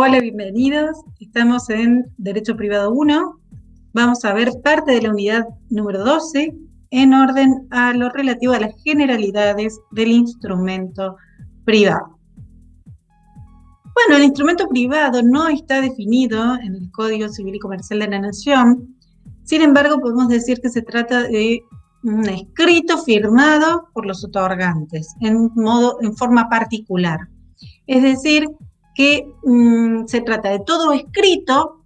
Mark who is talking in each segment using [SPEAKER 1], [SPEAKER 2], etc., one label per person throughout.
[SPEAKER 1] Hola, bienvenidos. Estamos en Derecho Privado 1. Vamos a ver parte de la unidad número 12 en orden a lo relativo a las generalidades del instrumento privado. Bueno, el instrumento privado no está definido en el Código Civil y Comercial de la Nación. Sin embargo, podemos decir que se trata de un escrito firmado por los otorgantes en forma particular. Es decir, que se trata de todo escrito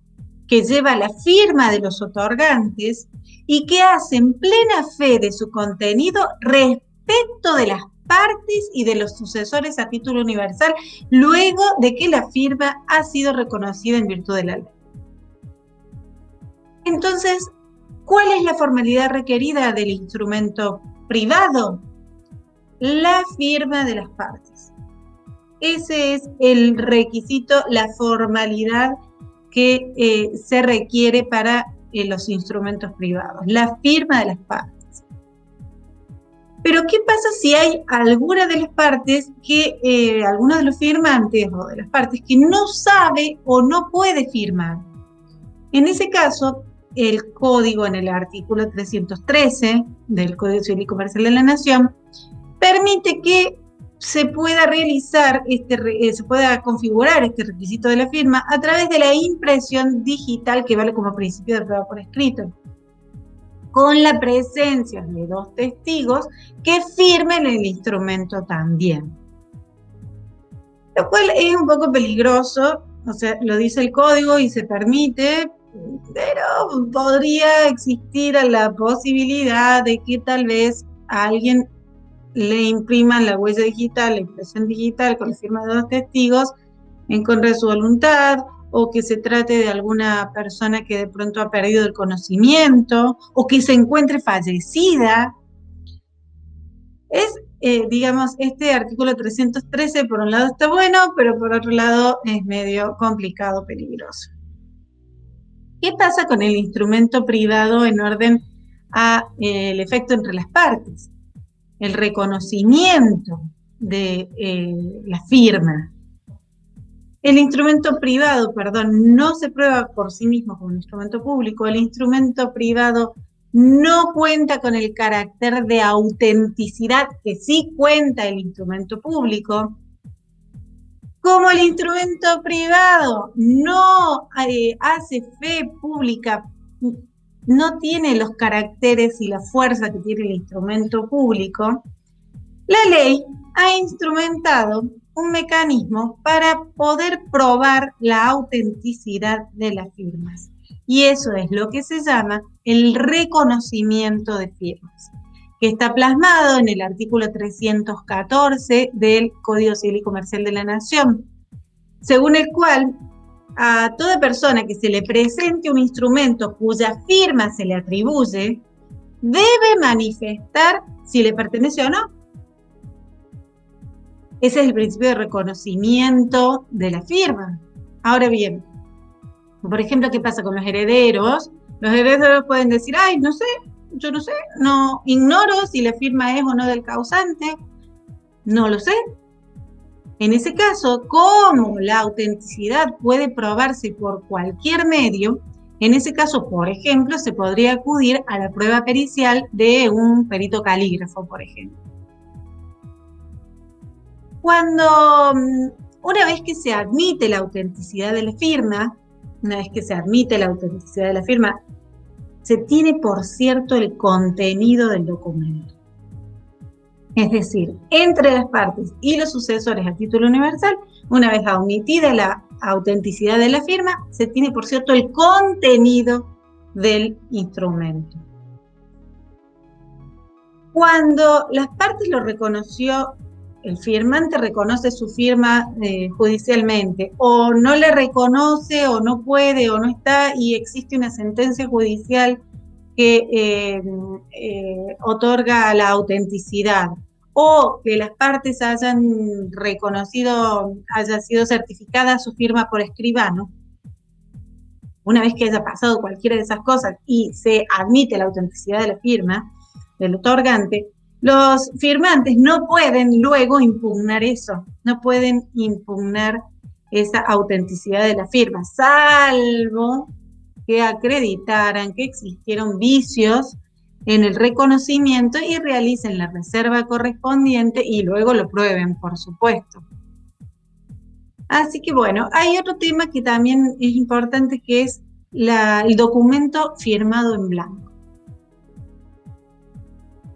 [SPEAKER 1] que lleva la firma de los otorgantes y que hacen plena fe de su contenido respecto de las partes y de los sucesores a título universal, luego de que la firma ha sido reconocida en virtud de la ley. Entonces, ¿cuál es la formalidad requerida del instrumento privado? La firma de las partes. Ese es el requisito, la formalidad que se requiere para los instrumentos privados, la firma de las partes. Pero ¿qué pasa si hay alguna de las partes que, alguno de los firmantes o de las partes que no sabe o no puede firmar? En ese caso, el código en el artículo 313 del Código Civil y Comercial de la Nación permite que se pueda realizar, se pueda configurar este requisito de la firma a través de la impresión digital que vale como principio de prueba por escrito, con la presencia de dos testigos que firmen el instrumento también. Lo cual es un poco peligroso, o sea, lo dice el código y se permite, pero podría existir la posibilidad de que tal vez a alguien le impriman la huella digital, la impresión digital con la firma de dos testigos en contra de su voluntad, o que se trate de alguna persona que de pronto ha perdido el conocimiento, o que se encuentre fallecida. Digamos, este artículo 313 por un lado está bueno, pero por otro lado es medio complicado, peligroso. ¿Qué pasa con el instrumento privado en orden a el efecto entre las partes? El reconocimiento de la firma. El instrumento privado, no se prueba por sí mismo como un instrumento público. El instrumento privado no cuenta con el carácter de autenticidad que sí cuenta el instrumento público. Como el instrumento privado no hace fe pública, no tiene los caracteres y la fuerza que tiene el instrumento público, la ley ha instrumentado un mecanismo para poder probar la autenticidad de las firmas. Y eso es lo que se llama el reconocimiento de firmas, que está plasmado en el artículo 314 del Código Civil y Comercial de la Nación, según el cual a toda persona que se le presente un instrumento cuya firma se le atribuye, debe manifestar si le pertenece o no. Ese es el principio de reconocimiento de la firma. Ahora bien, por ejemplo, ¿qué pasa con los herederos? Los herederos pueden decir, ay, no sé, yo no sé, no ignoro si la firma es o no del causante, no lo sé. En ese caso, como la autenticidad puede probarse por cualquier medio, en ese caso, por ejemplo, se podría acudir a la prueba pericial de un perito calígrafo, por ejemplo. Cuando, una vez que se admite la autenticidad de la firma, se tiene por cierto el contenido del documento. Es decir, entre las partes y los sucesores a título universal, una vez admitida la autenticidad de la firma, se tiene por cierto el contenido del instrumento. Cuando las partes lo reconoció, el firmante reconoce su firma judicialmente, o no le reconoce, o no puede, o no está, y existe una sentencia judicial que otorga la autenticidad, o que las partes hayan reconocido, haya sido certificada su firma por escribano, una vez que haya pasado cualquiera de esas cosas y se admite la autenticidad de la firma del otorgante, los firmantes no pueden luego impugnar eso, no pueden impugnar esa autenticidad de la firma, salvo que acreditaran que existieron vicios en el reconocimiento y realicen la reserva correspondiente y luego lo prueben, por supuesto. Así que bueno, hay otro tema que también es importante, que es el documento firmado en blanco.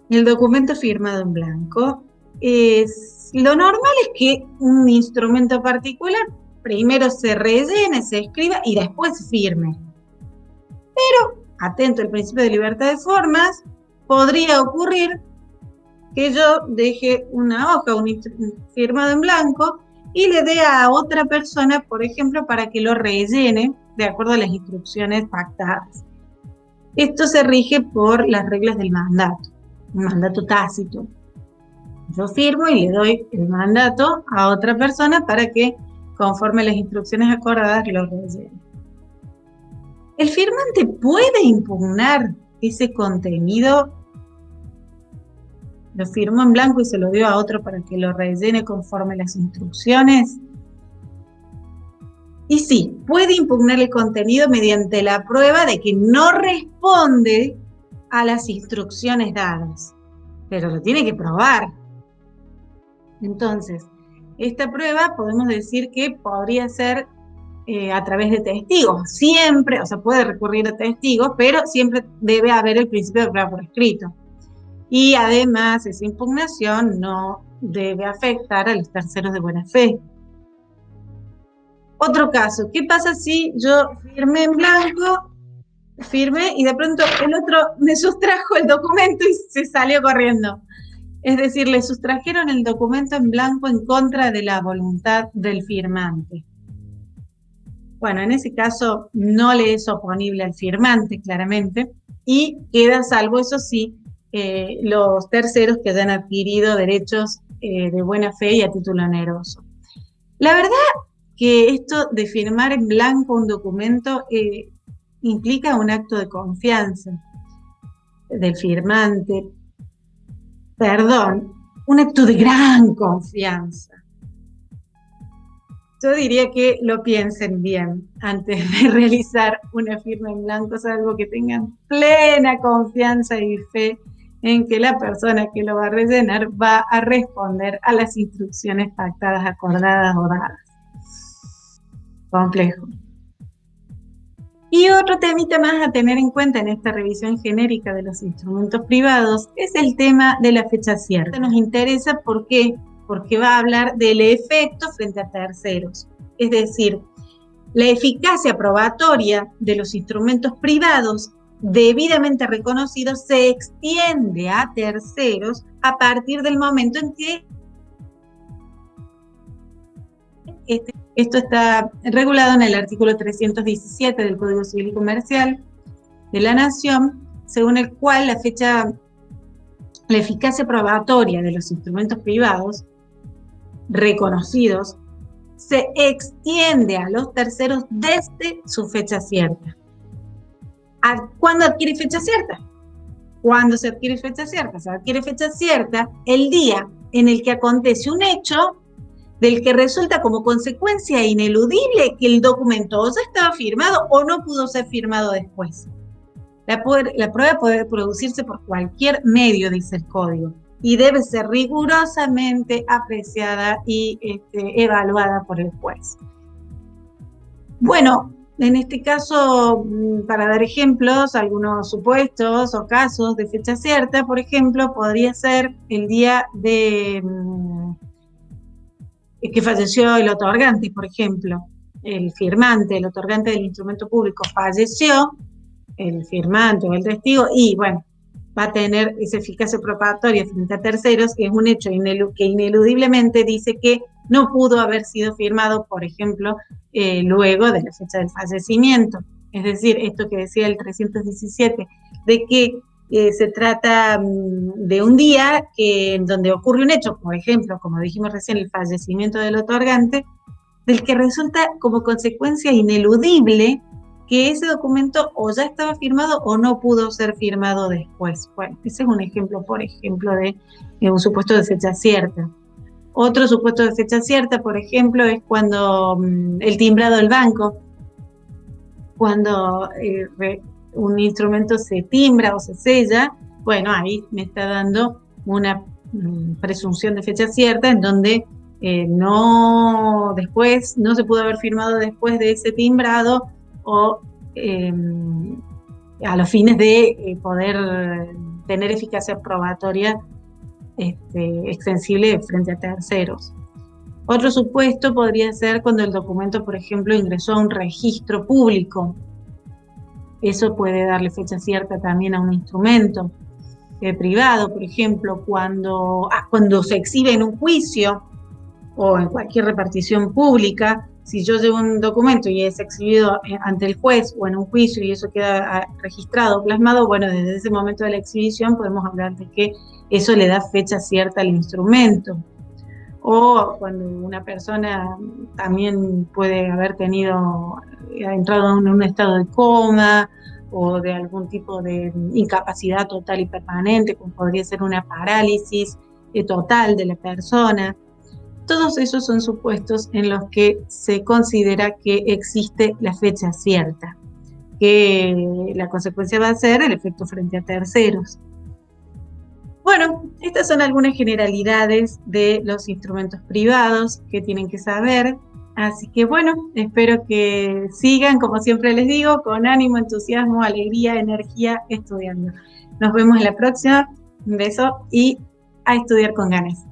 [SPEAKER 1] El documento firmado en blanco lo normal es que un instrumento particular primero se rellene, se escriba y después firme. Pero, atento al principio de libertad de formas, podría ocurrir que yo deje una hoja, un firmado en blanco, y le dé a otra persona, por ejemplo, para que lo rellene de acuerdo a las instrucciones pactadas. Esto se rige por las reglas del mandato, un mandato tácito. Yo firmo y le doy el mandato a otra persona para que, conforme las instrucciones acordadas, lo rellene. ¿El firmante puede impugnar ese contenido? Lo firmó en blanco y se lo dio a otro para que lo rellene conforme las instrucciones. Y sí, puede impugnar el contenido mediante la prueba de que no responde a las instrucciones dadas, pero lo tiene que probar. Entonces, esta prueba podemos decir que podría ser a través de testigos. Siempre, o sea, puede recurrir a testigos, pero siempre debe haber el principio de prueba por escrito. Y además, esa impugnación no debe afectar a los terceros de buena fe. Otro caso, ¿qué pasa si yo firmé en blanco, firmé y de pronto el otro me sustrajo el documento y se salió corriendo? Es decir, le sustrajeron el documento en blanco en contra de la voluntad del firmante. Bueno, en ese caso no le es oponible al firmante, claramente, y queda salvo, eso sí, los terceros que hayan adquirido derechos de buena fe y a título oneroso. La verdad que esto de firmar en blanco un documento implica un acto de confianza del firmante, un acto de gran confianza. Yo diría que lo piensen bien antes de realizar una firma en blanco, salvo que tengan plena confianza y fe en que la persona que lo va a rellenar va a responder a las instrucciones pactadas, acordadas o dadas. Complejo. Y otro temita más a tener en cuenta en esta revisión genérica de los instrumentos privados es el tema de la fecha cierta. Nos interesa porque va a hablar del efecto frente a terceros. Es decir, la eficacia probatoria de los instrumentos privados debidamente reconocidos se extiende a terceros a partir del momento en que esto está regulado en el artículo 317 del Código Civil y Comercial de la Nación, según el cual la eficacia probatoria de los instrumentos privados reconocidos se extiende a los terceros desde su fecha cierta. ¿Cuándo adquiere fecha cierta? ¿Cuándo se adquiere fecha cierta? Se adquiere fecha cierta el día en el que acontece un hecho del que resulta como consecuencia ineludible que el documento o ya estaba firmado o no pudo ser firmado después. La prueba puede producirse por cualquier medio, dice el Código, y debe ser rigurosamente apreciada y evaluada por el juez. Bueno, en este caso, para dar ejemplos, algunos supuestos o casos de fecha cierta, por ejemplo, podría ser el día de que falleció el otorgante, por ejemplo, el firmante, el otorgante del instrumento público falleció, el firmante o el testigo, y bueno, va a tener esa eficacia probatoria frente a terceros, que es un hecho que ineludiblemente dice que no pudo haber sido firmado, por ejemplo, luego de la fecha del fallecimiento. Es decir, esto que decía el 317, de que se trata de un día en donde ocurre un hecho, por ejemplo, como dijimos recién, el fallecimiento del otorgante, del que resulta como consecuencia ineludible que ese documento o ya estaba firmado o no pudo ser firmado después. Bueno, ese es un ejemplo, por ejemplo, de un supuesto de fecha cierta. Otro supuesto de fecha cierta, por ejemplo, es cuando el timbrado del banco, cuando un instrumento se timbra o se sella, bueno, ahí me está dando una presunción de fecha cierta en donde no se pudo haber firmado después de ese timbrado o a los fines de poder tener eficacia probatoria extensible frente a terceros. Otro supuesto podría ser cuando el documento, por ejemplo, ingresó a un registro público. Eso puede darle fecha cierta también a un instrumento privado, por ejemplo, cuando se exhibe en un juicio o en cualquier repartición pública. Si yo llevo un documento y es exhibido ante el juez o en un juicio y eso queda registrado, plasmado, bueno, desde ese momento de la exhibición podemos hablar de que eso le da fecha cierta al instrumento. O cuando una persona también puede haber entrado en un estado de coma o de algún tipo de incapacidad total y permanente, como podría ser una parálisis total de la persona. Todos esos son supuestos en los que se considera que existe la fecha cierta, que la consecuencia va a ser el efecto frente a terceros. Bueno, estas son algunas generalidades de los instrumentos privados que tienen que saber. Así que bueno, espero que sigan, como siempre les digo, con ánimo, entusiasmo, alegría, energía, estudiando. Nos vemos en la próxima. Un beso y a estudiar con ganas.